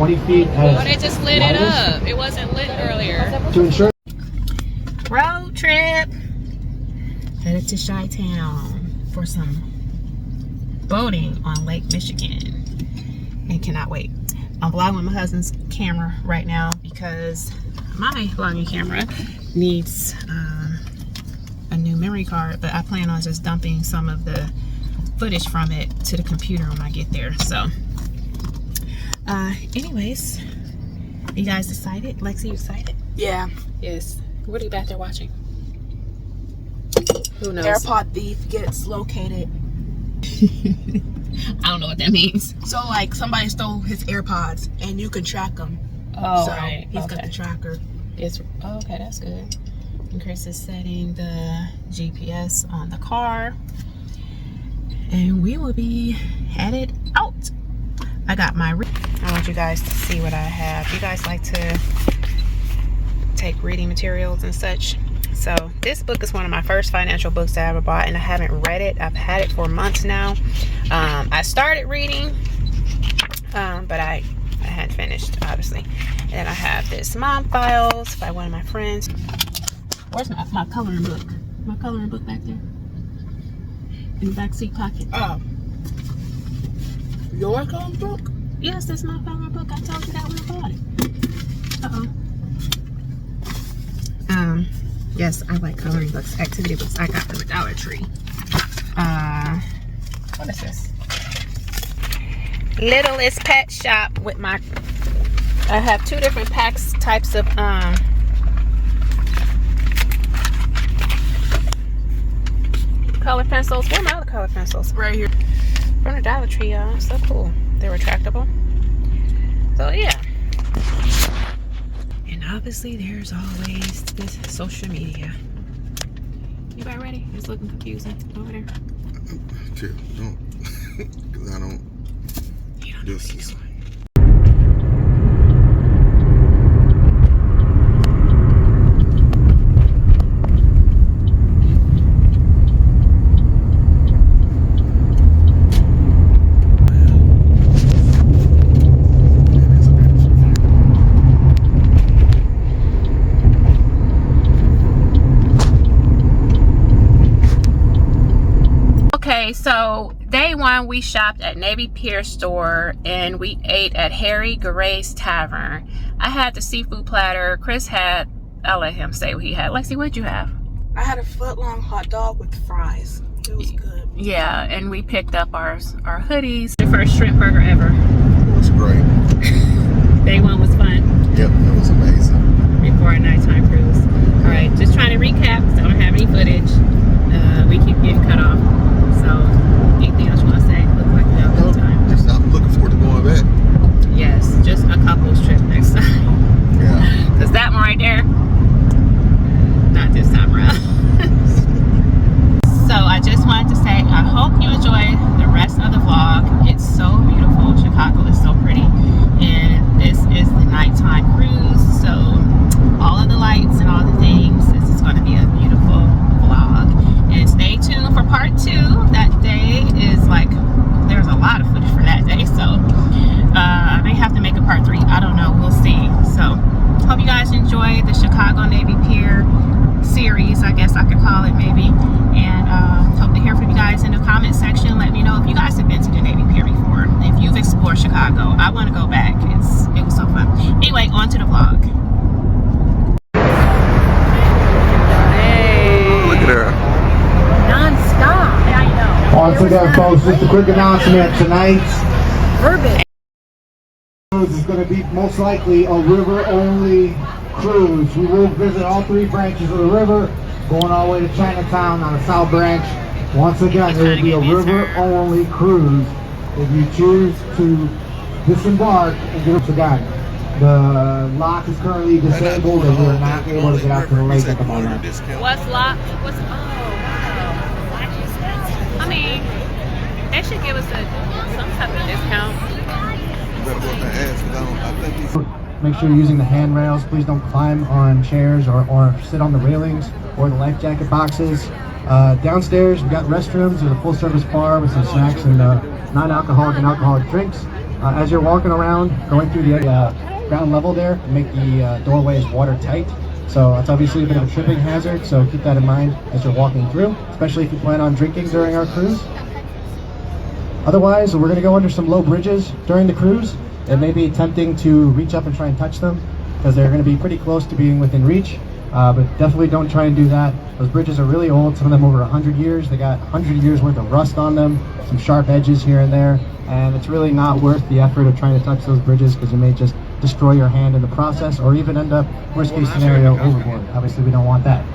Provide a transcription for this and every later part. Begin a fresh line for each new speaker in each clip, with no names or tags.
20 feet as
But it just lit it up. It wasn't lit earlier.
to ensure.
Road trip. Headed to Chi-Town for some boating on Lake Michigan. And cannot wait. I'm vlogging with my husband's camera right now because my vlogging camera needs a new memory card, but I plan on just dumping some of the footage from it to the computer when I get there. So anyways, you guys excited? Lexi, you excited?
Yeah.
Yes. What are you back there watching? Who knows?
AirPod thief gets located.
I don't know what that means.
So like somebody stole his AirPods and you can track them.
Oh,
so
right.
he's got the tracker.
Okay, that's good. And Chris is setting the GPS on the car. And we will be headed out. I got my I want you guys to see what I have. You guys like to take reading materials and such. So this book is one of my first financial books that I ever bought, and I haven't read it. I've had it for months now. I started reading, but I hadn't finished, obviously. And then I have this Mom Files by one of my friends. Where's my coloring book? My coloring book back there in the back seat pocket.
Oh, your coloring book?
Yes, that's my coloring book. I told you that when I bought it. Yes, I like coloring books, activity books. I got them at Dollar Tree. What is this? Littlest Pet Shop with my. I have two different types of color pencils. Where are my other color pencils?
Right here.
From the Dollar Tree, y'all. So cool. They're retractable. So yeah. And obviously there's always this social media. You about ready? It's looking confusing over there.
Don't. Because I don't.
You don't know
This is.
Okay, so day one we shopped at Navy Pier store and we ate at Harry Garay's Tavern. I had the seafood platter. Chris had, I'll let him say what he had. Lexi, what'd you have?
I had a foot-long hot dog with fries. It was good.
Yeah, and we picked up our hoodies. The first shrimp burger ever.
It was great.
Day one was fun.
Yep, it was amazing.
Before our nighttime cruise. All right, just trying to recap because I don't have any footage. We keep getting cut off. So, anything else you want to say? Look like we have a good time.
Just I'm looking forward to going back.
Yes, just a couple's trip next time.
Yeah.
Because that one right there, not this time around. So I just wanted to say, I hope you enjoy the rest of the vlog. It's so beautiful. Chicago is so pretty. And this is the nighttime cruise. So all of the lights and all the things, this is going to be a beautiful vlog. And stay tuned for part 2. That day is like, there's a lot of footage for that day. So I may have to make a part 3. I don't know. We'll see. So hope you guys enjoy the Chicago Navy Pier series, I guess I could call it maybe. And hope to hear from you guys in the comment section. Let me know if you guys have been to the Navy Pier before. If you've explored Chicago, I want to go back. It was so fun. Anyway, on to the vlog.
Look at her.
Non-stop. I know.
Once again, folks, just a quick announcement. Tonight's
Verbiage.
cruise is going to be most likely a river-only cruise. We will visit all 3 branches of the river, going all the way to Chinatown on the South Branch. Once again, there will be a river-only cruise. If you choose to disembark and get up to God. The lock is currently disabled and we are not able to get out to the lake at the moment.
What's locked? What's I mean, they should give us some type of discount.
Make sure you're using the handrails. Please don't climb on chairs or sit on the railings or the life jacket boxes. Downstairs, we got restrooms. There's a full service bar with some snacks and non-alcoholic and alcoholic drinks.
As you're walking around, going through the ground level there, make the doorways watertight. So it's obviously a bit of a tripping hazard, so keep that in mind as you're walking through, especially if you plan on drinking during our cruise. Otherwise, we're going to go under some low bridges during the cruise. It may be tempting to reach up and try and touch them because they're going to be pretty close to being within reach, but definitely don't try and do that. Those bridges are really old, some of them over 100 years. They got 100 years worth of rust on them, some sharp edges here and there, and it's really not worth the effort of trying to touch those bridges because you may just destroy your hand in the process or even end up, worst case scenario, overboard. Obviously, we don't want that.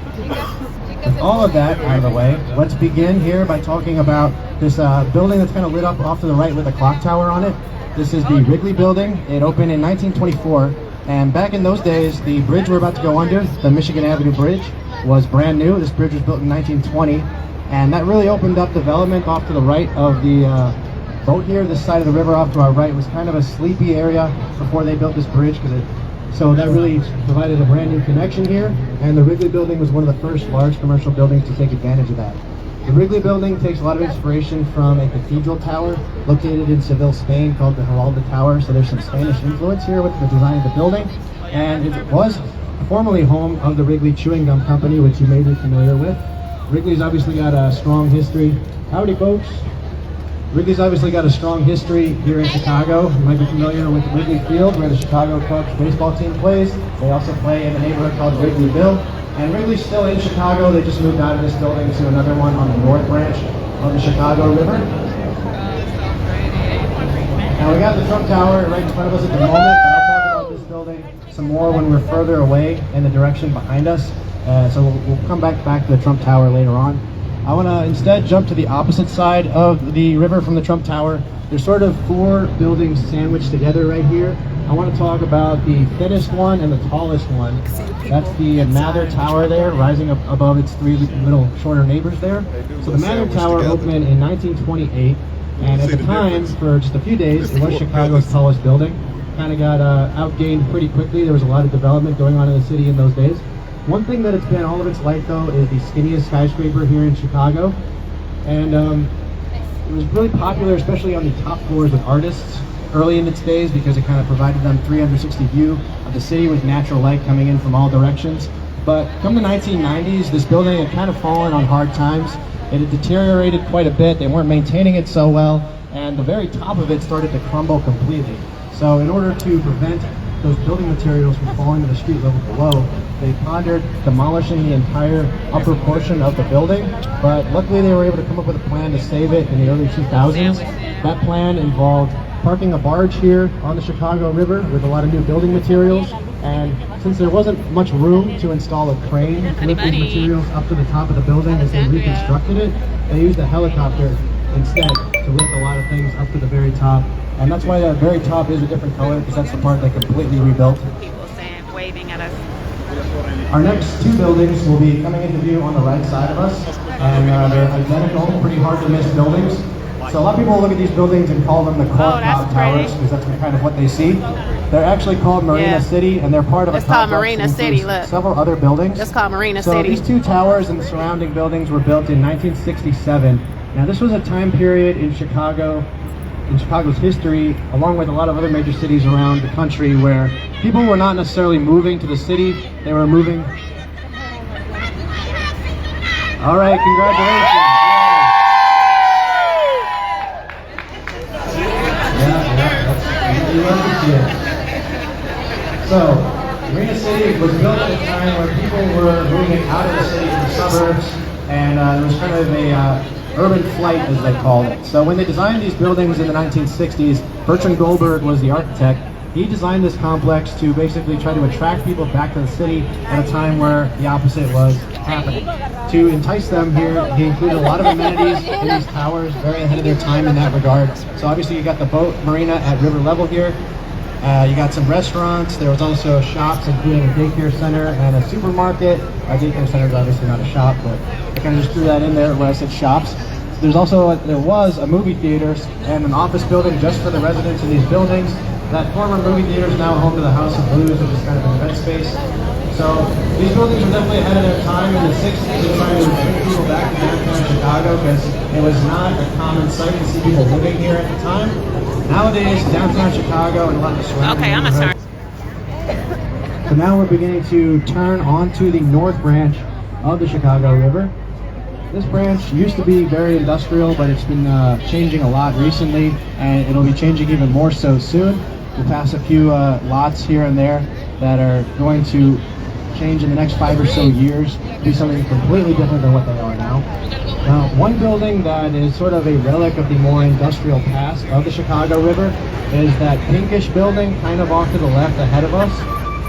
With all of that out of the way, let's begin here by talking about this building that's kind of lit up off to the right with a clock tower on it. This is the Wrigley Building. It opened in 1924, and back in those days, the bridge we're about to go under, the Michigan Avenue Bridge, was brand new. This bridge was built in 1920, and that really opened up development off to the right of the boat here. This side of the river off to our right was kind of a sleepy area before they built this bridge, so that really provided a brand new connection here, and the Wrigley Building was one of the first large commercial buildings to take advantage of that. The Wrigley Building takes a lot of inspiration from a cathedral tower located in Seville, Spain called the Giralda Tower, so there's some Spanish influence here with the design of the building, and it was formerly home of the Wrigley Chewing Gum Company, which you may be familiar with. Wrigley's obviously got a strong history. Howdy folks! Wrigley's obviously got a strong history here in Chicago. You might be familiar with Wrigley Field, where the Chicago Cubs baseball team plays. They also play in a neighborhood called Wrigleyville. And Wrigley's still in Chicago. They just moved out of this building to another one on the north branch of the Chicago River. Now we got the Trump Tower right in front of us at the moment, but I'll talk about this building some more when we're further away in the direction behind us. So we'll come back to the Trump Tower later on. I want to instead jump to the opposite side of the river from the Trump Tower. There's sort of four buildings sandwiched together right here. I want to talk about the thinnest one and the tallest one. That's the Mather Tower there, rising up above its three little shorter neighbors there. So the Mather Tower opened in 1928, and at the time, for just a few days, it was Chicago's tallest building. Kind of got outgained pretty quickly. There was a lot of development going on in the city in those days. One thing that it's been all of its life, though, is the skinniest skyscraper here in Chicago. And it was really popular, especially on the top floors with artists early in its days, because it kind of provided them 360 view of the city with natural light coming in from all directions. But come the 1990s, this building had kind of fallen on hard times. It had deteriorated quite a bit. They weren't maintaining it so well, and the very top of it started to crumble completely. So in order to prevent those building materials from falling to the street level below, they pondered demolishing the entire upper portion of the building, but luckily they were able to come up with a plan to save it in the early 2000s. That plan involved parking a barge here on the Chicago River with a lot of new building materials, and since there wasn't much room to install a crane to lift these materials up to the top of the building as they reconstructed it, they used a helicopter instead to lift a lot of things up to the very top. And that's why the very top is a different color, because that's the part they completely rebuilt.
People saying, waving at us.
Our next two buildings will be coming into view on the right side of us, and they're identical, pretty hard to miss buildings. So a lot of people look at these buildings and call them the corn cob towers, because that's kind of what they see. They're actually called Marina City, and they're part of a complex
called Marina City, look.
Several other buildings.
It's called Marina
So
City.
these two towers and the surrounding buildings were built in 1967. Now this was a time period in Chicago's history, along with a lot of other major cities around the country, where people were not necessarily moving to the city, they were moving. All right, congratulations. So, Marina City was built at a time where people were moving out of the city to the suburbs, and there was kind of a urban flight, as they called it. So when they designed these buildings in the 1960s, Bertrand Goldberg was the architect. He designed this complex to basically try to attract people back to the city at a time where the opposite was happening. To entice them here, he included a lot of amenities in these towers, very ahead of their time in that regard. So obviously you got the boat marina at river level here. You got some restaurants. There was also shops, including a daycare center and a supermarket. A daycare center is obviously not a shop, but I kind of just threw that in there when I said shops. There was a movie theater and an office building just for the residents in these buildings. That former movie theater is now home to the House of Blues, which is kind of an event space. So these buildings were definitely ahead of their time in the 60s. They were trying to bring people back to downtown Chicago because it was not a common sight to see people living here at the time. Nowadays, downtown Chicago and a lot of the surrounding
Okay, I'm gonna start.
So now we're beginning to turn onto the north branch of the Chicago River. This branch used to be very industrial, but it's been changing a lot recently, and it'll be changing even more so soon. We'll pass a few lots here and there that are going to change in the next 5 or so years, be something completely different than what they are now. Now, one building that is sort of a relic of the more industrial past of the Chicago River is that pinkish building kind of off to the left ahead of us.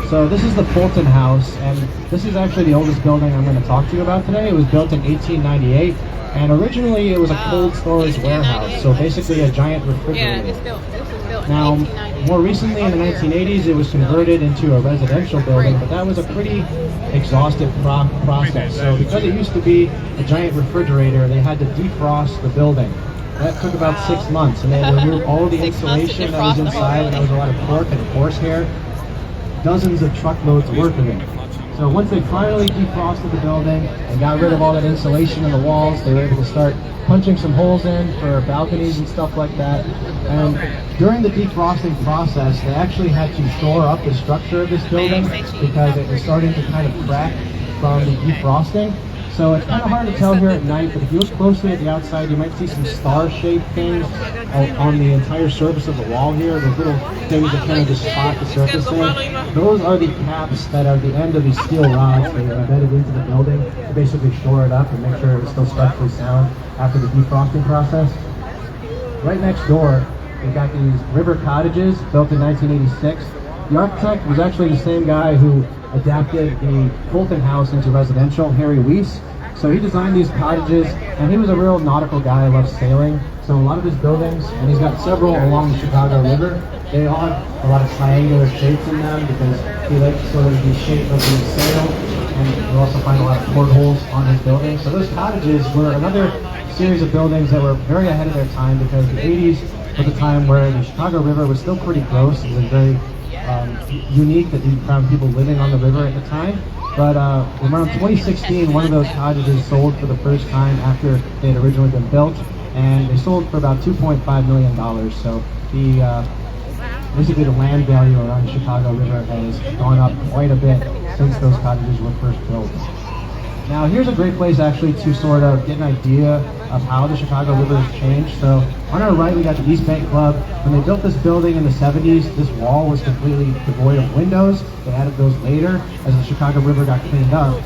So this is the Fulton House, and this is actually the oldest building I'm going to talk to you about today. It was built in 1898, and originally it was a cold storage warehouse, so basically a giant refrigerator.
This was built
Now,
in 1898.
more recently in the 1980s, it was converted into a residential building, but that was a pretty exhaustive process. So because it used to be a giant refrigerator, they had to defrost the building. That took about 6 months, and they had to remove all of the
6 months to
insulation that was
defrost the whole
inside, and there was a lot of pork and horsehair. Dozens of truckloads worth of it. So once they finally defrosted the building and got rid of all that insulation in the walls, they were able to start punching some holes in for balconies and stuff like that. And during the defrosting process, they actually had to shore up the structure of this building because it was starting to kind of crack from the defrosting. So it's kind of hard to tell here at night, but if you look closely at the outside, you might see some star-shaped things on the entire surface of the wall here. Those little things that kind of just spot the surface there. Those are the caps that are the end of these steel rods that are embedded into the building to basically shore it up and make sure it's still structurally sound after the defrosting process. Right next door, we've got these river cottages built in 1986. The architect was actually the same guy who adapted the Fulton House into residential, Harry Weiss. So he designed these cottages, and he was a real nautical guy, loves sailing. So a lot of his buildings, and he's got several along the Chicago River, they all have a lot of triangular shapes in them because he likes sort of the shape of the sail, and you'll also find a lot of portholes on his buildings. So those cottages were another series of buildings that were very ahead of their time because the 80s was a time where the Chicago River was still pretty gross. It was very unique that you found people living on the river at the time. But around 2016, one of those cottages sold for the first time after they had originally been built, and they sold for about $2.5 million. So basically the land value around the Chicago River has gone up quite a bit since those cottages were first built. Now here's a great place actually to sort of get an idea of how the Chicago River has changed. So on our right we got the East Bank Club. When they built this building in the 70s, this wall was completely devoid of windows. They added those later as the Chicago River got cleaned up.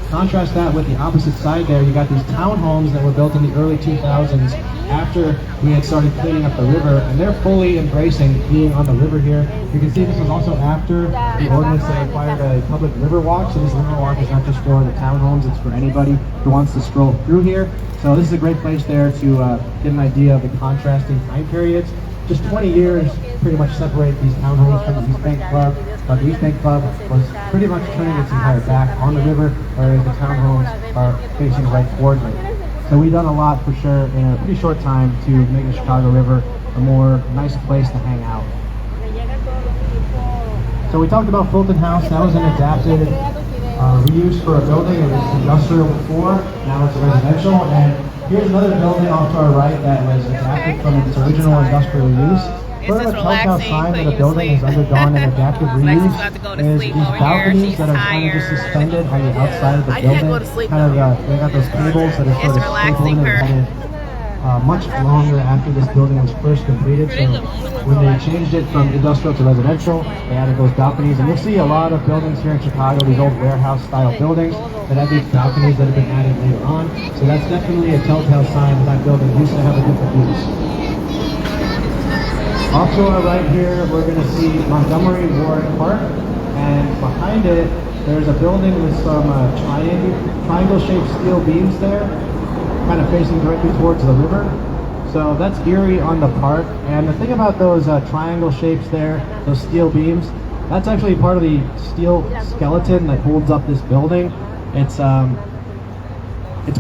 Contrast that with the opposite side there, you got these townhomes that were built in the early 2000s after we had started cleaning up the river, and they're fully embracing being on the river here. You can see this was also after the ordinance that required a public river walk, so this river walk is not just for the townhomes, it's for anybody who wants to stroll through here. So this is a great place there to get an idea of the contrasting time periods. Just 20 years pretty much separate these townhomes from the East Bank Club. The East Bank Club was pretty much turning its entire back on the river, whereas the townhomes are facing right toward it. So we've done a lot for sure in a pretty short time to make the Chicago River a more nice place to hang out. So we talked about Fulton House. That was an adapted reuse for a building. It was industrial before, now it's residential. And here's another building off to our right that was adapted from its original industrial use. Sort of a telltale sign that a building has undergone an adaptive reuse is these balconies that are kind of just suspended on the outside of the building. Kind of, they got those cables that are sort of stapled and headed much longer after this building was first completed. So when they changed it from industrial to residential, they added those balconies. And you'll see a lot of buildings here in Chicago, these old warehouse-style buildings that have these balconies that have been added later on. So that's definitely a telltale sign that that building used to have a different use. Off to our right here, we're going to see Montgomery Ward Park, and behind it, there's a building with some triangle-shaped steel beams there, kind of facing directly towards the river. So that's Erie on the park, and the thing about those triangle shapes there, those steel beams, that's actually part of the steel skeleton that holds up this building. It's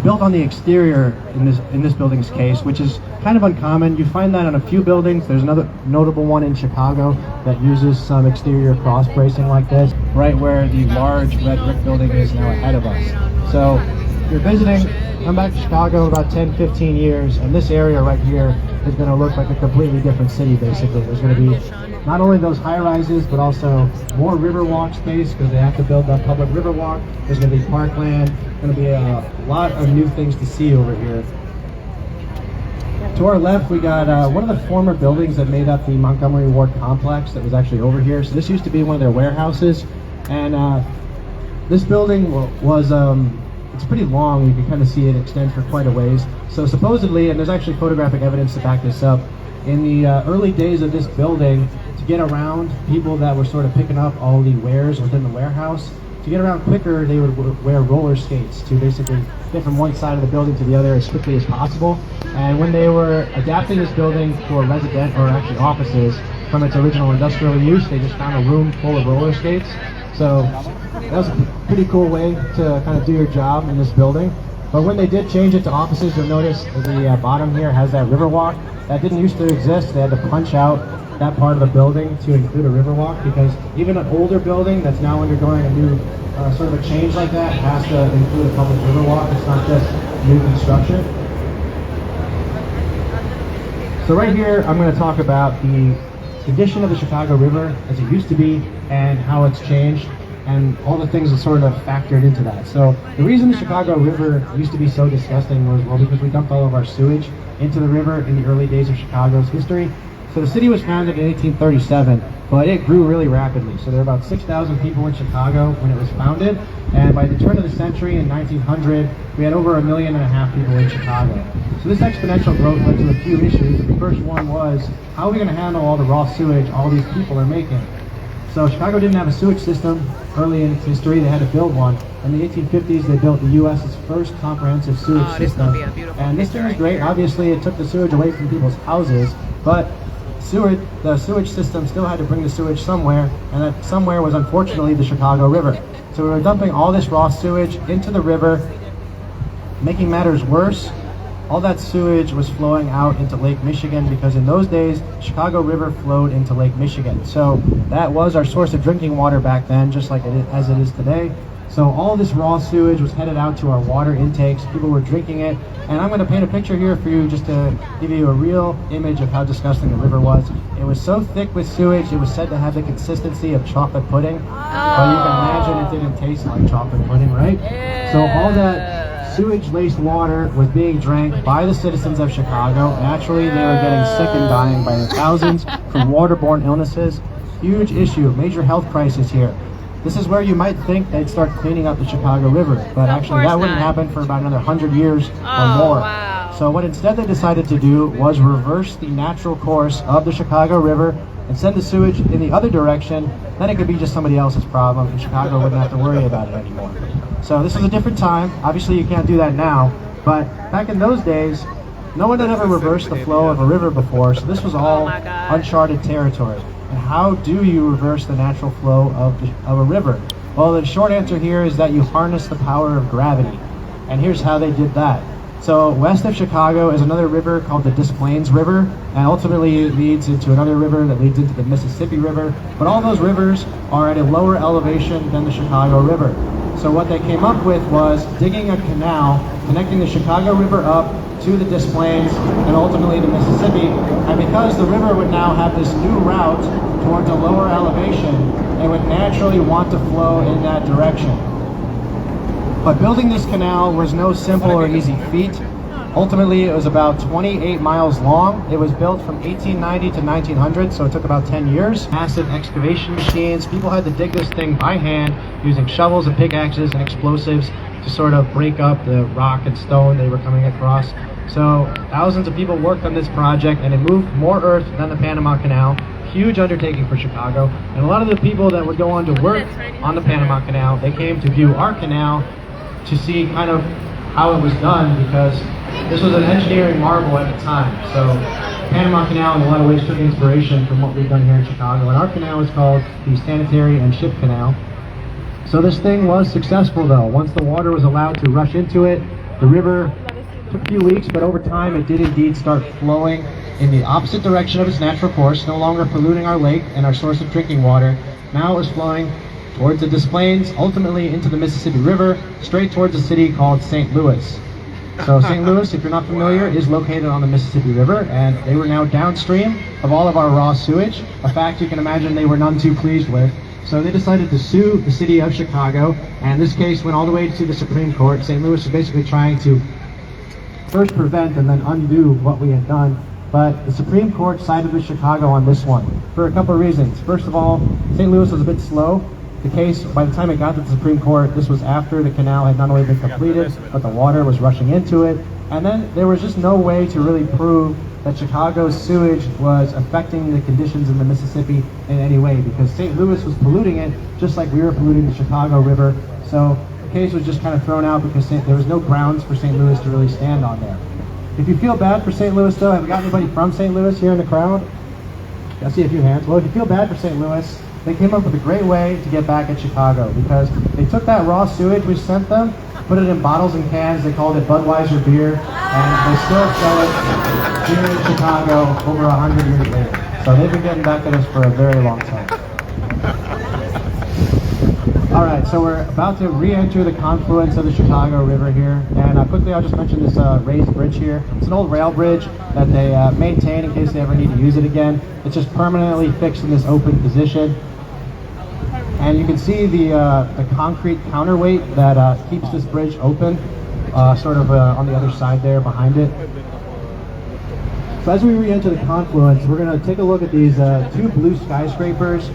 built on the exterior in this building's case, which is kind of uncommon. You find that on a few buildings. There's another notable one in Chicago that uses some exterior cross bracing like this, right where the large red brick building is now ahead of us. So if you're visiting, come back to Chicago in about 10-15 years, and this area right here is going to look like a completely different city, basically. There's going to be not only those high-rises, but also more river walk space because they have to build that public river walk. There's going to be parkland. Going to be a lot of new things to see over here. To our left, we got one of the former buildings that made up the Montgomery Ward complex that was actually over here. So this used to be one of their warehouses, and this building was it's pretty long. You can kind of see it extend for quite a ways. So supposedly, and there's actually photographic evidence to back this up, in the early days of this building, to get around people that were sort of picking up all the wares within the warehouse, to get around quicker, they would wear roller skates to basically get from one side of the building to the other as quickly as possible. And when they were adapting this building for resident, or actually offices, from its original industrial use, they just found a room full of roller skates. So that was a pretty cool way to kind of do your job in this building. But when they did change it to offices, you'll notice the bottom here has that river walk. That didn't used to exist. They had to punch out that part of the building to include a river walk, because even an older building that's now undergoing a new sort of a change like that has to include a public river walk. It's not just new construction. So right here, I'm going to talk about the condition of the Chicago River as it used to be and how it's changed, and all the things that sort of factored into that. So the reason the Chicago River used to be so disgusting was, well, because we dumped all of our sewage into the river in the early days of Chicago's history. So the city was founded in 1837, but it grew really rapidly. So there were about 6,000 people in Chicago when it was founded, and by the turn of the century in 1900, we had over 1.5 million people in Chicago. So this exponential growth led to a few issues. The first one was, how are we going to handle all the raw sewage all these people are making? So Chicago didn't have a sewage system early in its history. They had to build one. In the 1850s, they built the U.S.'s first comprehensive sewage system. And this thing was great. Obviously, it took the sewage away from people's houses, but the sewage system still had to bring the sewage somewhere, and that somewhere was unfortunately the Chicago River. So we were dumping all this raw sewage into the river. Making matters worse, all that sewage was flowing out into Lake Michigan, because in those days, Chicago River flowed into Lake Michigan. So that was our source of drinking water back then, just like as it is today. So all this raw sewage was headed out to our water intakes. People were drinking it. And I'm going to paint a picture here for you just to give you a real image of how disgusting the river was. It was so thick with sewage, it was said to have the consistency of chocolate pudding. But you can imagine it didn't taste like chocolate pudding, right? So all that sewage-laced water was being drank by the citizens of Chicago. Naturally, they were getting sick and dying by the thousands from waterborne illnesses. Huge issue, major health crisis here. This is where you might think they'd start cleaning up the Chicago River, but actually that wouldn't happen for about another 100 years or more.
Wow.
So what instead they decided to do was reverse the natural course of the Chicago River and send the sewage in the other direction. Then it could be just somebody else's problem, and Chicago wouldn't have to worry about it anymore. So this is a different time. Obviously you can't do that now, but back in those days, no one had ever reversed the flow of a river before, so this was all uncharted territory. And how do you reverse the natural flow of a river? Well, the short answer here is that you harness the power of gravity. And here's how they did that. So west of Chicago is another river called the Des Plaines River, and ultimately it leads into another river that leads into the Mississippi River. But all those rivers are at a lower elevation than the Chicago River. So what they came up with was digging a canal connecting the Chicago River up to the Des Plaines and ultimately the Mississippi. And because the river would now have this new route towards a lower elevation, it would naturally want to flow in that direction. But building this canal was no simple or easy feat. Ultimately, it was about 28 miles long. It was built from 1890 to 1900, so it took about 10 years. Massive excavation machines. People had to dig this thing by hand using shovels and pickaxes and explosives to sort of break up the rock and stone they were coming across. So thousands of people worked on this project, and it moved more earth than the Panama Canal. Huge undertaking for Chicago. And a lot of the people that would go on to work on the Panama Canal, they came to view our canal to see kind of how it was done, because this was an engineering marvel at the time. So Panama Canal in a lot of ways took inspiration from what we've done here in Chicago. And our canal is called the Sanitary and Ship Canal. So this thing was successful though. Once the water was allowed to rush into it, the river took a few weeks, but over time it did indeed start flowing in the opposite direction of its natural course, no longer polluting our lake and our source of drinking water. Now it was flowing towards the Des Plaines, ultimately into the Mississippi River, straight towards a city called St. Louis. So St. Louis, if you're not familiar, is located on the Mississippi River, and they were now downstream of all of our raw sewage, a fact you can imagine they were none too pleased with. So they decided to sue the city of Chicago, and this case went all the way to the Supreme Court. St. Louis is basically trying to first prevent and then undo what we had done. But the Supreme Court sided with Chicago on this one for a couple of reasons. First of all, St. Louis was a bit slow. The case, by the time it got to the Supreme Court, this was after the canal had not only been completed, but the water was rushing into it. And then there was just no way to really prove that Chicago's sewage was affecting the conditions in the Mississippi in any way, because St. Louis was polluting it just like we were polluting the Chicago River. So the case was just kind of thrown out because there was no grounds for St. Louis to really stand on there. If you feel bad for St. Louis though, have we got anybody from St. Louis here in the crowd? I see a few hands. Well, if you feel bad for St. Louis, they came up with a great way to get back at Chicago, because they took that raw sewage we sent them, put it in bottles and cans, they called it Budweiser beer, and they still sell it here in Chicago over 100 years later. So they've been getting back at us for a very long time. Alright, so we're about to re-enter the confluence of the Chicago River here, and quickly I'll just mention this raised bridge here. It's an old rail bridge that they maintain in case they ever need to use it again. It's just permanently fixed in this open position. And you can see the concrete counterweight that keeps this bridge open, sort of on the other side there behind it. So as we re-enter the confluence, we're going to take a look at these two blue skyscrapers.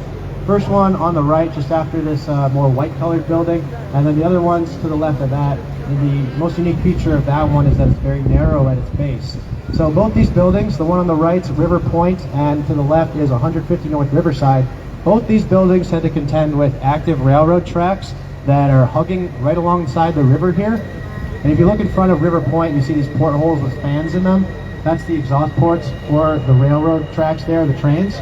First one on the right, just after this more white-colored building, and then the other ones to the left of that. And the most unique feature of that one is that it's very narrow at its base. So both these buildings, the one on the right is River Point, and to the left is 150 North Riverside. Both these buildings had to contend with active railroad tracks that are hugging right alongside the river here. And if you look in front of River Point, you see these portholes with fans in them. That's the exhaust ports for the railroad tracks there, the trains.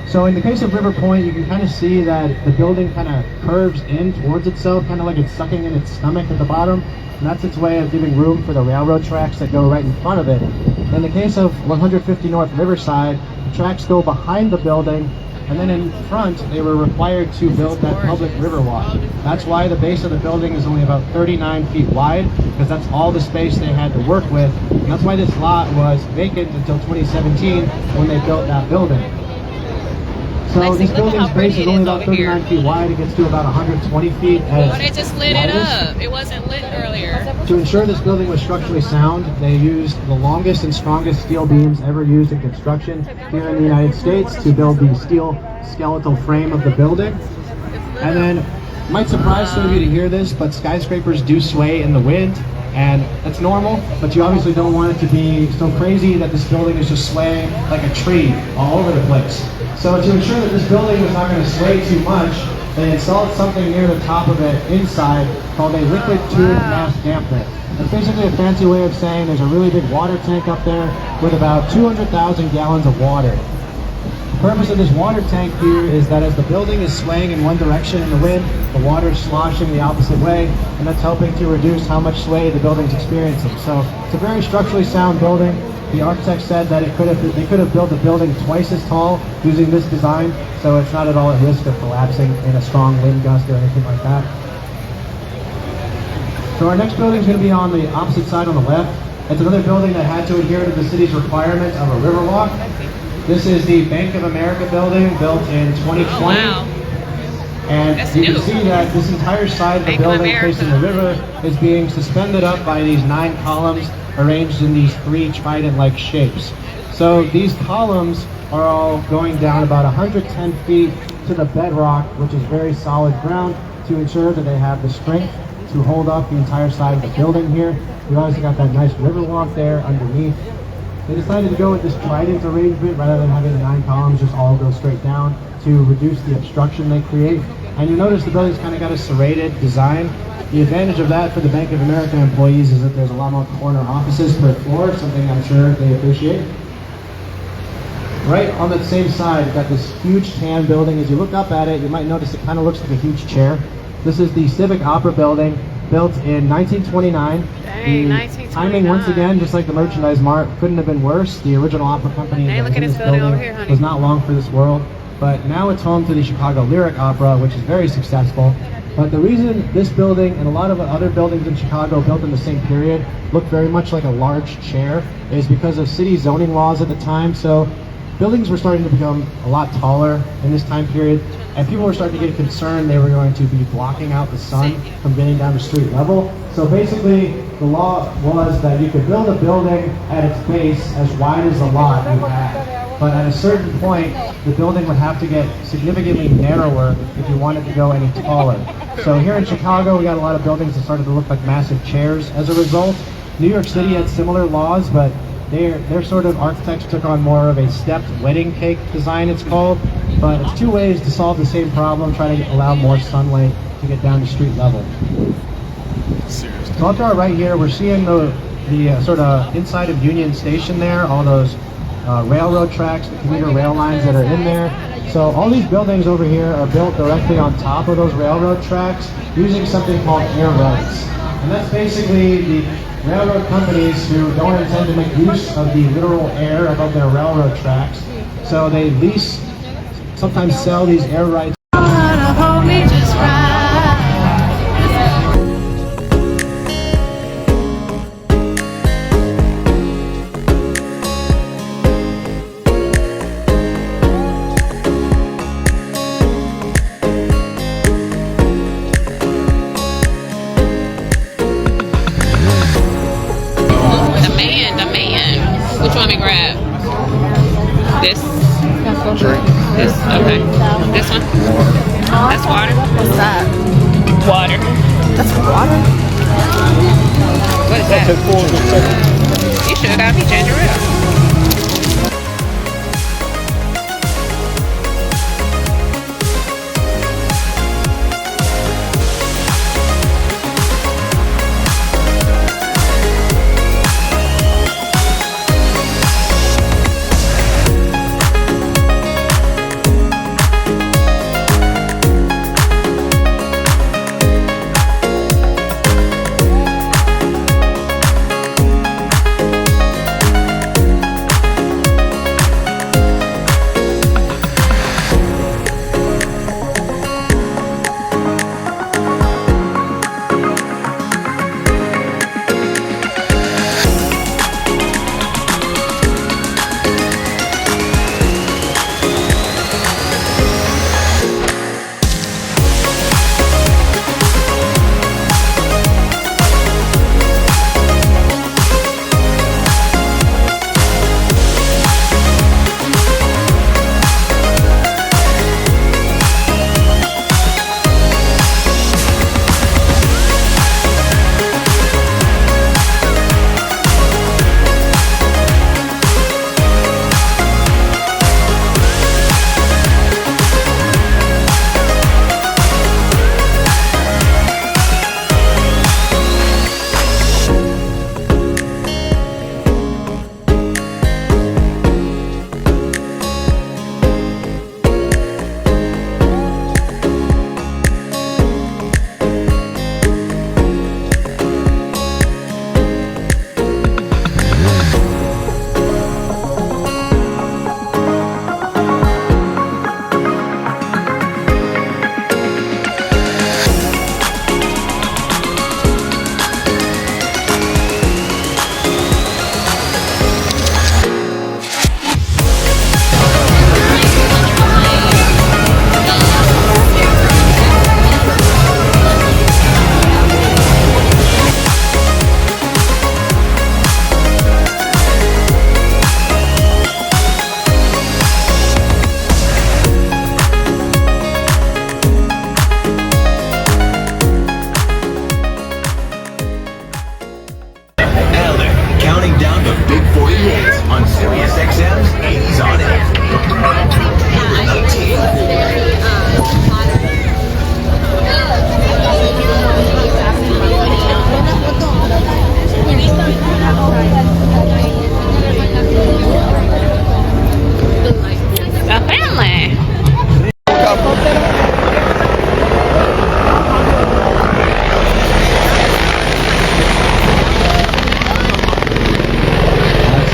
So in the case of River Point, you can kind of see that the building kind of curves in towards itself, kind of like it's sucking in its stomach at the bottom. And that's its way of giving room for the railroad tracks that go right in front of it. In the case of 150 North Riverside, the tracks go behind the building, and then in front, they were required to build that public river walk. That's why the base of the building is only about 39 feet wide, because that's all the space they had to work with. And that's why this lot was vacant until 2017 when they built that building. So this building's base is only about 39 feet wide. It gets to about 120 feet at
They just lit it up. It wasn't lit earlier.
To ensure this building was structurally sound, they used the longest and strongest steel beams ever used in construction here in the United States to build the steel skeletal frame of the building. And then, it might surprise some of you to hear this, but skyscrapers do sway in the wind, and that's normal, but you obviously don't want it to be so crazy that this building is just swaying like a tree all over the place. So to ensure that this building was not going to sway too much, they installed something near the top of it inside called a liquid tube mass dampener. It's basically a fancy way of saying there's a really big water tank up there with about 200,000 gallons of water. The purpose of this water tank here is that as the building is swaying in one direction in the wind, the water is sloshing the opposite way, and that's helping to reduce how much sway the building's experiencing. So it's a very structurally sound building. The architect said that they could have built a building twice as tall using this design, so it's not at all at risk of collapsing in a strong wind gust or anything like that. So our next building is going to be on the opposite side on the left. It's another building that had to adhere to the city's requirement of a river walk. This is the Bank of America building, built in 2020.
Oh, wow.
And
That's
you
new.
can see that this entire side of the
Bank of
building
America.
facing the river is being suspended up by these 9 columns arranged in these 3 trident-like shapes. So these columns are all going down about 110 feet to the bedrock, which is very solid ground, to ensure that they have the strength to hold up the entire side of the building here. We also got that nice river walk there underneath. They decided to go with this trident arrangement rather than having the 9 columns just all go straight down to reduce the obstruction they create. And you notice the building's kind of got a serrated design. The advantage of that for the Bank of America employees is that there's a lot more corner offices per floor, something I'm sure they appreciate. Right on the same side, you've got this huge tan building. As you look up at it, you might notice it kind of looks like a huge chair. This is the Civic Opera building, built in 1929.
Dang,
The timing, once again, just like the Merchandise Mart, couldn't have been worse. The original opera company
Hey,
that
look
was
at
in
this
this
building over here, honey.
was not long for this world. But now it's home to the Chicago Lyric Opera, which is very successful. But the reason this building and a lot of other buildings in Chicago built in the same period look very much like a large chair is because of city zoning laws at the time. So buildings were starting to become a lot taller in this time period, and people were starting to get concerned they were going to be blocking out the sun from getting down to street level. So basically, the law was that you could build a building at its base as wide as the lot you had, but at a certain point, the building would have to get significantly narrower if you wanted to go any taller. So here in Chicago, we got a lot of buildings that started to look like massive chairs as a result. New York City had similar laws, but their sort of architects took on more of a stepped wedding cake design, it's called. But it's two ways to solve the same problem, try to allow more sunlight to get down to street level. So up to our right here, we're seeing the sort of inside of Union Station there, all those railroad tracks, the commuter rail lines that are in there. So all these buildings over here are built directly on top of those railroad tracks using something called air rights. And that's basically the railroad companies who don't intend to make use of the literal air above their railroad tracks. So they lease, sometimes sell these air rights.
Which one we grab? This?
Drink.
This? Okay. This one? That's water?
What's that?
Water.
That's water?
What is that? You should have got me ginger ale.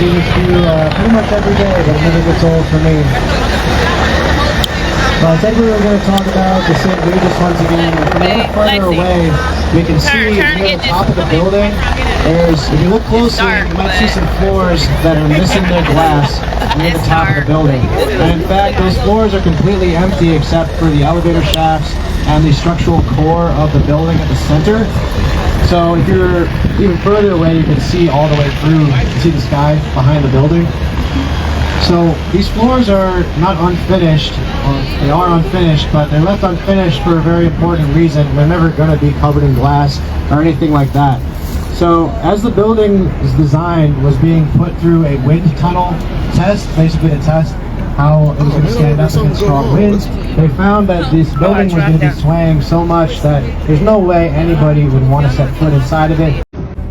See this view pretty much every day, but it never gets old for me. But I think we were going to talk about the St. Regis once again. And from a little further away, we can see near the top of the building, if you look closely, you might see some floors that are missing their glass near the top of the building. And in fact, those floors are completely empty except for the elevator shafts and the structural core of the building at the center. So if you're even further away, you can see all the way through. You can see the sky behind the building. So these floors are not unfinished, they are unfinished, but they're left unfinished for a very important reason. They're never going to be covered in glass or anything like that. So as the building's design was being put through a wind tunnel test, basically to test how it was going to stand up against strong winds, they found that this building was going to be swaying so much that there's no way anybody would want to set foot inside of it.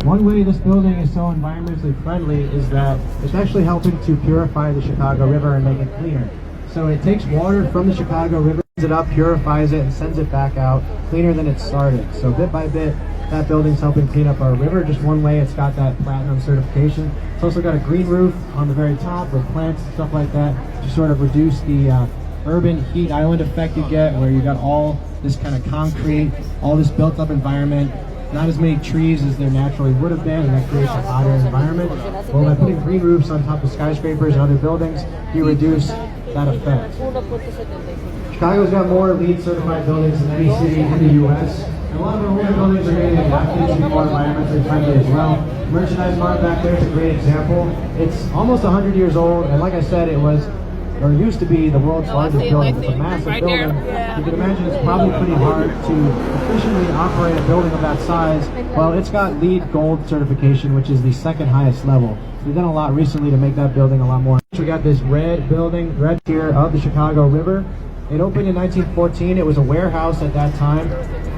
One way this building is so environmentally friendly is that it's actually helping to purify the Chicago River and make it cleaner. So it takes water from the Chicago River, cleans it up, purifies it, and sends it back out cleaner than it started. So bit by bit, that building's helping clean up our river. Just one way, it's got that platinum certification. It's also got a green roof on the very top with plants and stuff like that to sort of reduce the urban heat island effect you get, where you got all this kind of concrete, all this built up environment, not as many trees as there naturally would have been, and that creates a hotter environment. Well, by putting green roofs on top of skyscrapers and other buildings, you reduce that effect. Chicago's got more LEED certified buildings than any city in the U.S. And a lot of our older buildings are getting adapted to be more environmentally friendly as well. Merchandise Mart back there is a great example. It's almost 100 years old, and like I said, it was, or used to be, the world's largest building. It's a massive building. You can imagine it's probably pretty hard to efficiently operate a building of that size. Well, it's got LEED Gold certification, which is the second highest level. We've done a lot recently to make that building a lot more. We got this red building, red tier of the Chicago River. It opened in 1914. It was a warehouse at that time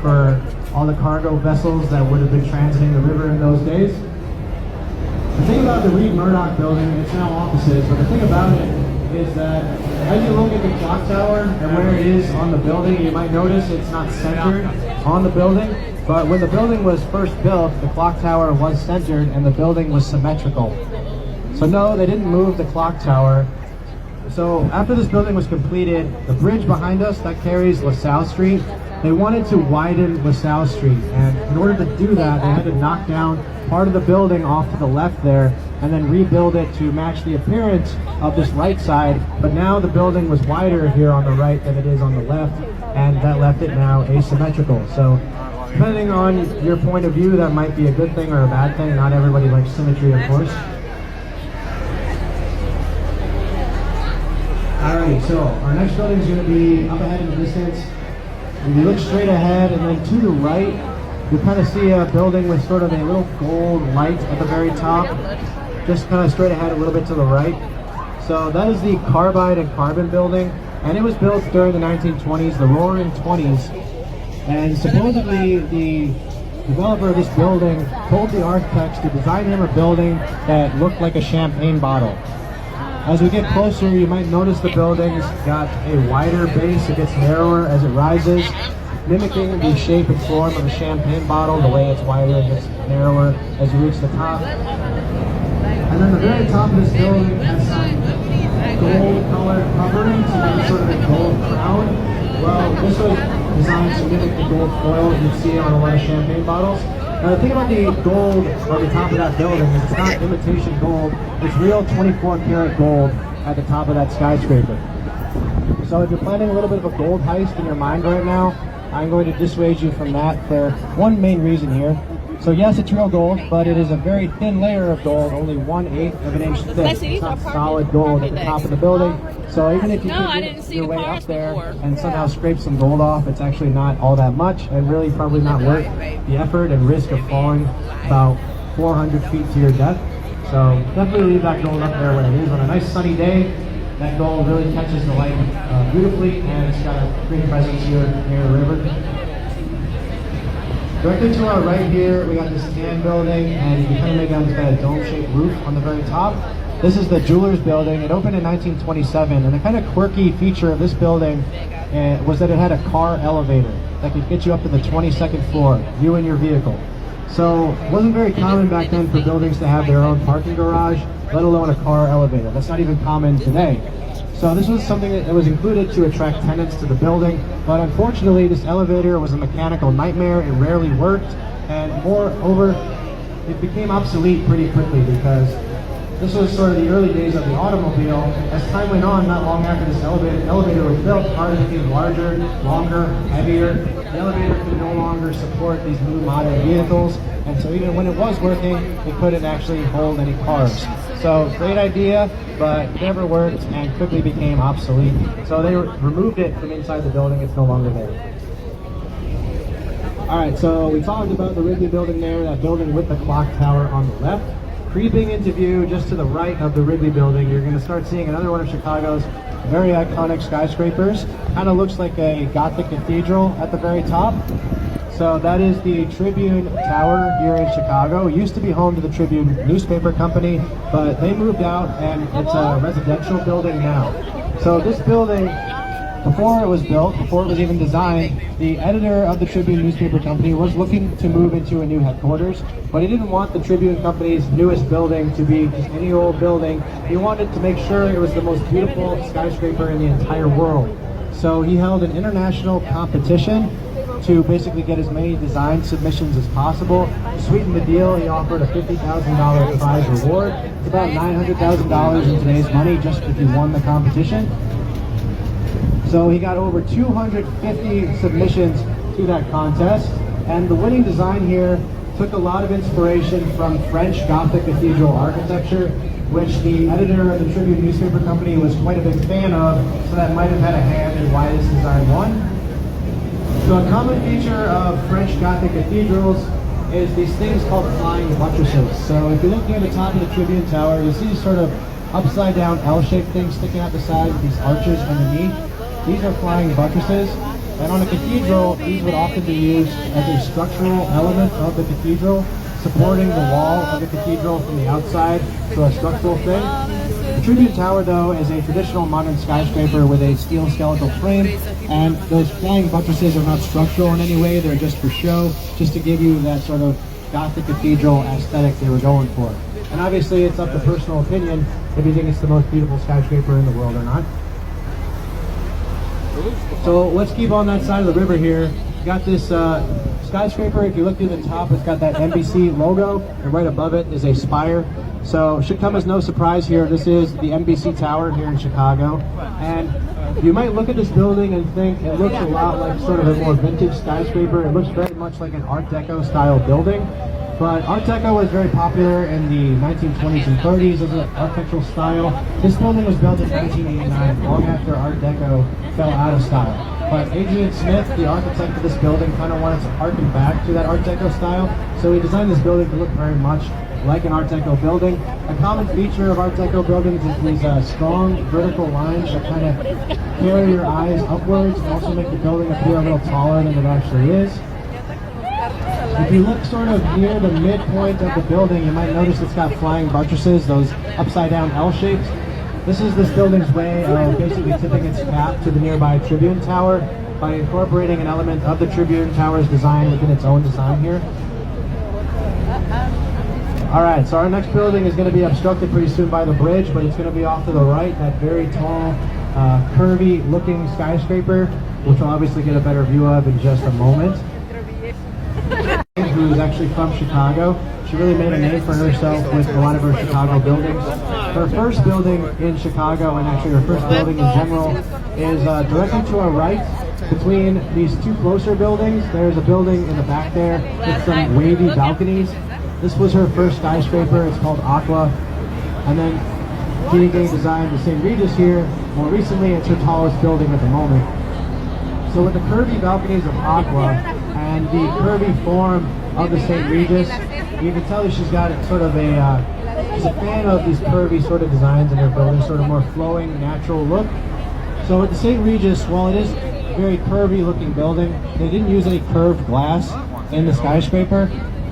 for all the cargo vessels that would have been transiting the river in those days. The thing about the Reed Murdoch building, it's now offices, but the thing about it is that as you look at the clock tower and where it is on the building, you might notice it's not centered on the building. But when the building was first built, the clock tower was centered and the building was symmetrical. So no, they didn't move the clock tower. So after this building was completed, the bridge behind us that carries LaSalle Street, they wanted to widen LaSalle Street, and in order to do that, they had to knock down part of the building off to the left there and then rebuild it to match the appearance of this right side. But now the building was wider here on the right than it is on the left, and that left it now asymmetrical. So depending on your point of view, that might be a good thing or a bad thing. Not everybody likes symmetry, of course. Alrighty, so our next building is going to be up ahead in the distance. If you look straight ahead and then to the right, you kind of see a building with sort of a little gold light at the very top. Just kind of straight ahead a little bit to the right. So that is the Carbide and Carbon building, and it was built during the 1920s, the Roaring 20s. And supposedly the developer of this building told the architects to design him a building that looked like a champagne bottle. As we get closer, you might notice the building's got a wider base. It gets narrower as it rises, mimicking the shape and form of a champagne bottle. The way it's wider, it gets narrower as you reach the top. And then the very top of this building has some gold colored covering, so sort of a gold crown. Well, this was designed to mimic the gold foil you'd see on a lot of champagne bottles. Now the thing about the gold on the top of that building is it's not imitation gold, it's real 24 karat gold at the top of that skyscraper. So if you're planning a little bit of a gold heist in your mind right now, I'm going to dissuade you from that for one main reason here. So yes, it's real gold, but it is a very thin layer of gold, only 1/8 of an inch thick. It's not solid gold at the top of the building. So even if you could your way up there and somehow scrape some gold off, it's actually not all that much, and really probably not worth the effort and risk of falling about 400 feet to your death. So definitely leave that gold up there when it is. On a nice sunny day, that gold really catches the light beautifully, and it's got a great presence here near the river. Directly to our right here, we got this tan building, and you can kind of make out it's got a dome-shaped roof on the very top. This is the Jewelers Building. It opened in 1927, and the kind of quirky feature of this building was that it had a car elevator that could get you up to the 22nd floor, you and your vehicle. So it wasn't very common back then for buildings to have their own parking garage, let alone a car elevator. That's not even common today. So this was something that was included to attract tenants to the building, but unfortunately this elevator was a mechanical nightmare. It rarely worked, and moreover, it became obsolete pretty quickly because this was sort of the early days of the automobile. As time went on, not long after this elevator was built, cars became larger, longer, heavier. The elevator could no longer support these new modern vehicles, and so even when it was working, it couldn't actually hold any cars. So great idea, but it never worked and quickly became obsolete. So they removed it from inside the building. It's no longer there. All right, so we talked about the Wrigley building there, that building with the clock tower on the left. Creeping into view just to the right of the Wrigley building, you're going to start seeing another one of Chicago's very iconic skyscrapers. Kind of looks like a Gothic cathedral at the very top. So that is the Tribune Tower here in Chicago. It used to be home to the Tribune newspaper company, but they moved out and it's a residential building now. So this building, before it was built, before it was even designed, the editor of the Tribune newspaper company was looking to move into a new headquarters, but he didn't want the Tribune company's newest building to be just any old building. He wanted to make sure it was the most beautiful skyscraper in the entire world. So he held an international competition to basically get as many design submissions as possible. To sweeten the deal, he offered a $50,000 prize reward. It's about $900,000 in today's money just if you won the competition. So he got over 250 submissions to that contest, and the winning design here took a lot of inspiration from French Gothic cathedral architecture, which the editor of the Tribune newspaper company was quite a big fan of, so that might have had a hand in why this design won. So a common feature of French Gothic cathedrals is these things called flying buttresses. So if you look near the top of the Tribune Tower, you'll see sort of upside down L-shaped things sticking out the side with these arches underneath. These are flying buttresses, and on a cathedral, these would often be used as a structural element of the cathedral, supporting the wall of the cathedral from the outside, so a structural thing. The Tribune Tower, though, is a traditional modern skyscraper with a steel skeletal frame, and those flying buttresses are not structural in any way, they're just for show, just to give you that sort of Gothic cathedral aesthetic they were going for. And obviously, it's up to personal opinion if you think it's the most beautiful skyscraper in the world or not. So let's keep on that side of the river here. You got this skyscraper. If you look through the top, it's got that NBC logo, and right above it is a spire. So it should come as no surprise here. This is the NBC Tower here in Chicago. And you might look at this building and think it looks a lot like sort of a more vintage skyscraper. It looks very much like an Art Deco style building. But Art Deco was very popular in the 1920s and 30s as an architectural style. This building was built in 1989, long after Art Deco fell out of style. But Adrian Smith, the architect of this building, kind of wanted to harken back to that Art Deco style. So he designed this building to look very much like an Art Deco building. A common feature of Art Deco buildings is these strong vertical lines that kind of carry your eyes upwards and also make the building appear a little taller than it actually is. If you look sort of near the midpoint of the building, you might notice it's got flying buttresses, those upside down L shapes. This is this building's way of basically tipping its cap to the nearby Tribune Tower by incorporating an element of the Tribune Tower's design within its own design here. Alright, so our next building is going to be obstructed pretty soon by the bridge, but it's going to be off to the right, that very tall, curvy looking skyscraper, which we'll obviously get a better view of in just a moment. Who is actually from Chicago. She really made a name for herself with a lot of her Chicago buildings. Her first building in Chicago, and actually her first building in general, is directly to our right. Between these two closer buildings, there's a building in the back there with some wavy balconies. This was her first skyscraper. It's called Aqua. And then she designed the St. Regis here. More recently, it's her tallest building at the moment. So with the curvy balconies of Aqua and the curvy form of the St. Regis, you can tell that she's got sort of she's a fan of these curvy sort of designs in her building, sort of more flowing, natural look. So with the St. Regis, while it is a very curvy looking building, they didn't use any curved glass in the skyscraper.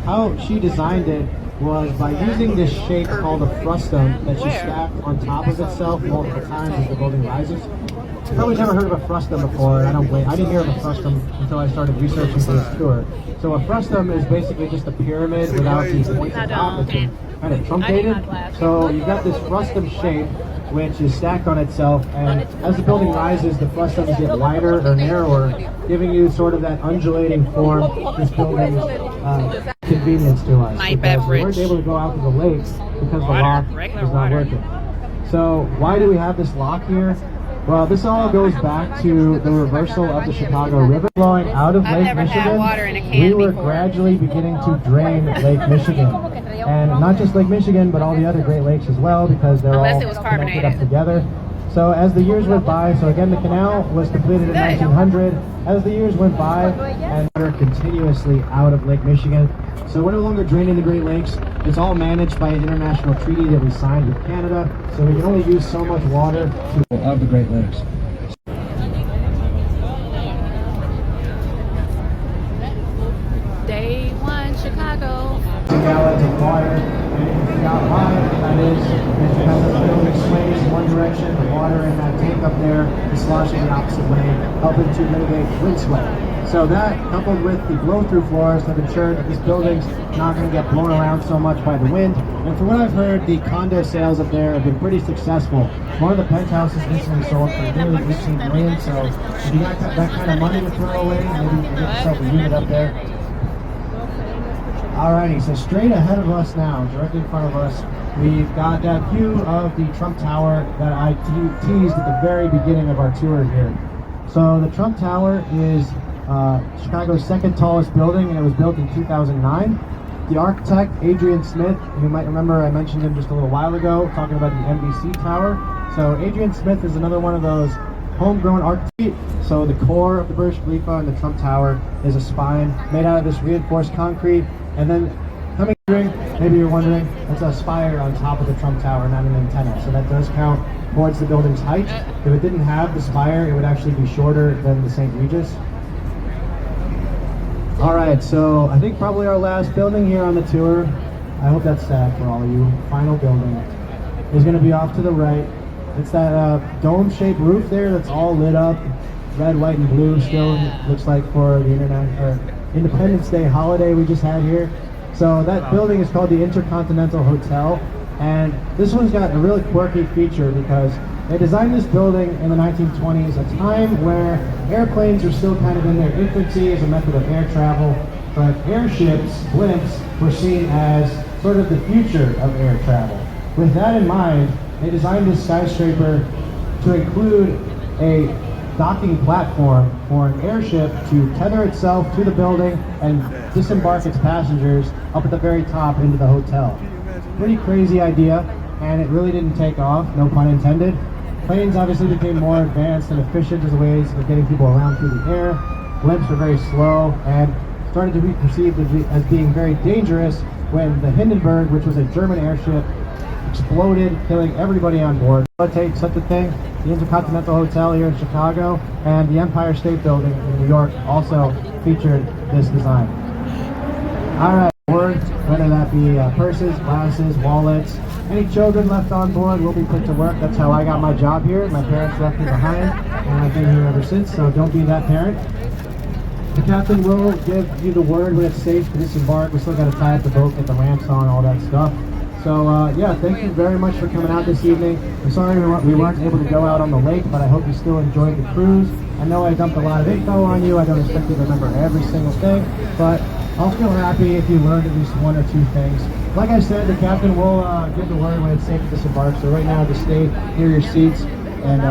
How she designed it was by using this shape called a frustum that she stacked on top of itself multiple times as the building rises. You've probably never heard of a frustum before, and I didn't hear of a frustum until I started researching for this tour. So a frustum is basically just a pyramid without the pointed top. It's kind of truncated. So you've got this frustum shape, which is stacked on itself. And as the building rises, the flush doesn't get wider or narrower, giving you sort of that undulating form. This building's convenience to us.
My
because we weren't
beverage.
able to go out to the lakes because the lock
regular
is not
water.
working. So why do we have this lock here? Well, this all goes back to the reversal of the Chicago River flowing out of
I've
Lake
never had
Michigan.
water in a can
We were
before.
gradually beginning to drain Lake Michigan, and not just Lake Michigan, but all the other Great Lakes as well, because they're
Unless
all
it was
connected up
carbonated.
together. So as the years went by, so again the canal was completed in 1900. As the years went by, and water continuously out of Lake Michigan. So we're no longer draining the Great Lakes. It's all managed by an international treaty that we signed with Canada. So we can only use so much water of the Great Lakes.
Day one, Chicago.
Gallons of water, and if you figure out why that is because the building sways in one direction, the water in that tank up there is sloshing the opposite way, helping to mitigate wind sway. So that, coupled with the blow-through floors, have ensured that this building's not going to get blown around so much by the wind. And from what I've heard, the condo sales up there have been pretty successful. One of the penthouses recently sold for nearly $18 million, so if you got that kind of money to throw away, maybe you can get yourself a unit up there. Alrighty, so straight ahead of us now, directly in front of us, we've got that view of the Trump Tower that I teased at the very beginning of our tour here. So the Trump Tower is Chicago's second tallest building, and it was built in 2009. The architect, Adrian Smith, you might remember I mentioned him just a little while ago, talking about the NBC Tower. So Adrian Smith is another one of those homegrown architects. So the core of the Burj Khalifa and the Trump Tower is a spine made out of this reinforced concrete. And then coming through, maybe you're wondering, that's a spire on top of the Trump Tower, not an antenna. So that does count towards the building's height. If it didn't have the spire, it would actually be shorter than the St. Regis. All right, so I think probably our last building here on the tour, I hope that's sad for all of you, final building, is going to be off to the right. It's that dome-shaped roof there that's all lit up, red, white, and blue still, looks like for the Independence Day holiday we just had here. So that building is called the Intercontinental Hotel, and this one's got a really quirky feature because they designed this building in the 1920s, a time where airplanes were still kind of in their infancy as a method of air travel, but airships, blimps, were seen as sort of the future of air travel. With that in mind, they designed this skyscraper to include a docking platform for an airship to tether itself to the building and disembark its passengers up at the very top into the hotel. Pretty crazy idea, and it really didn't take off, no pun intended. Planes obviously became more advanced and efficient as ways of getting people around through the air. Blimps were very slow and started to be perceived as being very dangerous when the Hindenburg, which was a German airship, exploded, killing everybody on board. Facilitate such a thing, the Intercontinental Hotel here in Chicago and the Empire State Building in New York also featured this design. All right, whether that be purses, glasses, wallets, any children left on board will be put to work. That's how I got my job here. My parents left me behind, and I've been here ever since, so don't be that parent. The captain will give you the word when it's safe to disembark. We still got to tie up the boat, get the ramps on, all that stuff. So yeah, thank you very much for coming out this evening. I'm sorry we weren't able to go out on the lake, but I hope you still enjoyed the cruise. I know I dumped a lot of info on you. I don't expect you to remember every single thing, but I'll feel happy if you learned at least one or two things. Like I said, the captain will give the word when it's safe to disembark. So right now, just stay near your seats and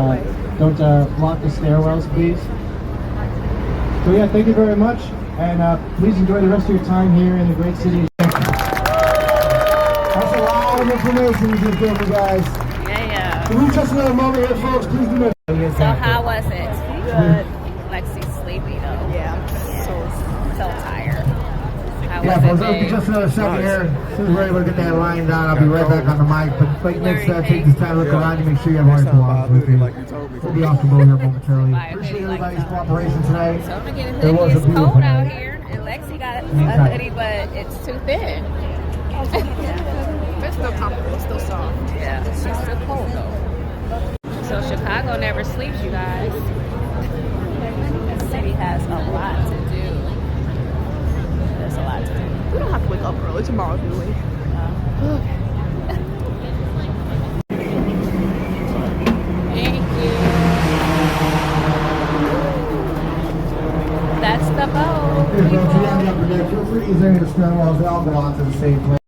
don't block the stairwells, please. So yeah, thank you very much, and please enjoy the rest of your time here in the great city.
That's a lot of information you just gave me, guys.
Yeah.
Can we just another moment here, folks? Please do that.
So how was it? Good. Lexi's sleepy though.
Yeah,
So tired. How
Yeah,
was
folks,
it,
it'll be
babe?
just another second here. As soon as we're able to get that line down, I'll be right back on the mic. But like Nick said, take this time to look around and make sure you have all your belongings with you.
Like you told me.
We'll be off the boat here momentarily.
Buy a
Appreciate
hoodie like
everybody's
that.
cooperation tonight.
So I'm gonna get a
It was
hoodie.
a
It's
beautiful
cold out
night.
here, and Lexi got a
Okay.
hoodie, but it's too thin.
it's still comfortable, it's still soft.
Yeah, it's still cold though. So Chicago never sleeps, you guys. The city has a lot to do. There's a lot to do.
We don't have to wake up early tomorrow, do we?
I'll go on to the same place.